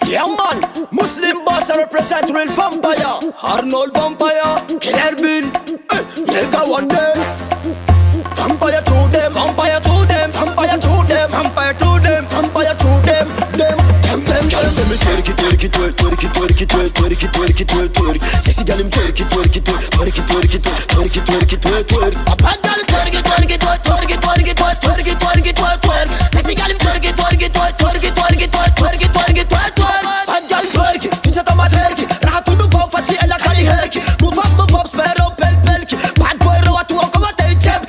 Yeah man, Muslim boss I represent real vampire. Arnold Vampire, Killer Bill, nigga one day. Vampire to them, vampire to them, vampire to them, vampire to them, vampire to them, them. Girl, tell me twerk it, twerk it, twerk it, twerk it, twerk it, twerk it, twerk it, twerk it. Sexy girl, him twerk it, twerk it, twerk it, twerk it, twerk it, twerk it, twerk it, twerk it. A bad girl, twerk it, twerk it, twerk it, twerk it, twerk it, twerk it, twerk it. Sexy girl, him twerk it, twerk it, twerk it, twerk it, twerk it, twerk it, twerk it. Bad girl, twerk it, tu sais ta ma twerk it. Rahat tu move up, fatty elle a carry herky. Move up, spero pelki. Bad boy, roa tu on comment t'es chep.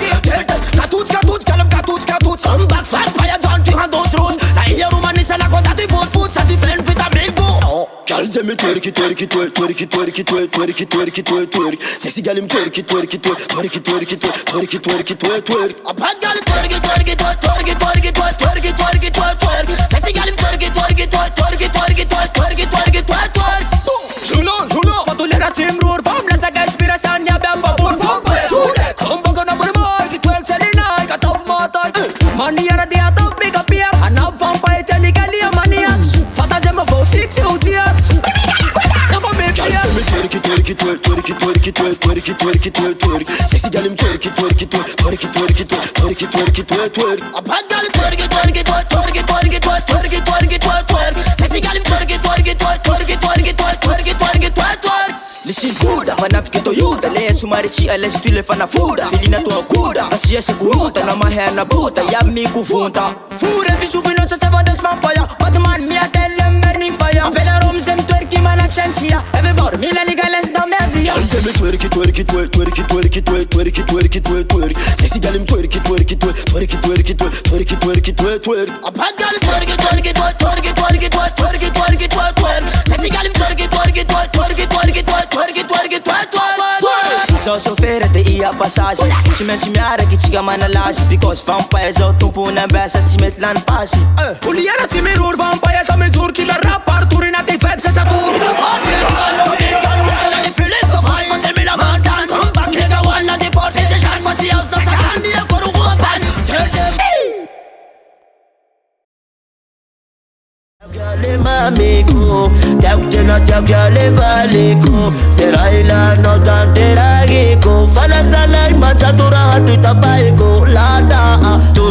Katuch, kalem katuch. Come back, vampire, don't you hand those rules. La hier romanis, elle a condamné pour foot, ça tu fais une vitamine go. Girl, tell me twerk it, twerk it, twerk it, twerk it, twerk it, twerk it, twerk it. Sexy girl, him twerk it, twerk it, twerk it, twerk it, twerk it, twerk it, twerk it. A bad girl, twerk it, twerk it, twerk it, twerk it, twerk it, twerk it, twerk it. Sexy girl, him twerk it, twerk it, twerk it, twerk it, twerk it, twerk it, twerk it. You know. Fatulera timrur, vom lanza inspiração ya bem babur vampire. Combo con number more, que twerk chalina, que top motor. Maniera di atop big up here, anap vampire technically a maniacs. Fata jema for 6 dias. Twerk it, twerk it, twerk it, twerk it, twerk it, twerk it, twerk it. Sexy girl, him twerk it, twerk it, twerk it, twerk it, twerk it, twerk it, twerk it. A bad girl, twerk it, twerk it, twerk it, twerk it, twerk it, twerk it, twerk it. Sexy girl, him twerk it, twerk it, twerk it, twerk it, twerk it, twerk it, twerk it. Listen kuda, fanafiki toyuta. Lea sumarichi, alesi tule fanafuda. Filina tuwa kuda, asia se kuruta. Na mahe na buta, ya mi kufunta. Fure, visufi non sa des vampire. Batman, mi a tell them burning fire. Apela rom sem twerky man action chia. Everybody, mi la legales dans mes vies. Girl, tell me twerk it, twerk it, twerk it, twerk it, twerk it, twerk it, twerk it. Sexy girl, him twerk it, twerk it, twerk it, twerk it, twerk it, twerk it, twerk it. A bad girl, twerk it, twerk it, twerk it, twerk it, twerk it, twerk it, twerk it. Sexy girl, him twerk it, twerk it, twerk it, twerk it, twerk it, twerk it, twerk it. So sofrer te ia passagem. Se mete miara que tiga mana laje. Because vampires au tumpo na bessa te met lan passe. Poliana te mirur vampires a me jur que la rap Arthur na te feb se satur. It's a party. The feelings of high when tell me la man down. Come back nigga one na the boss. Se shot for the house the second dia por open. Tell them. Amigo, te no te que valico. Será ila no tantera gico. Fala sala y mancha tu raja tu tapaiko. Lada, tu.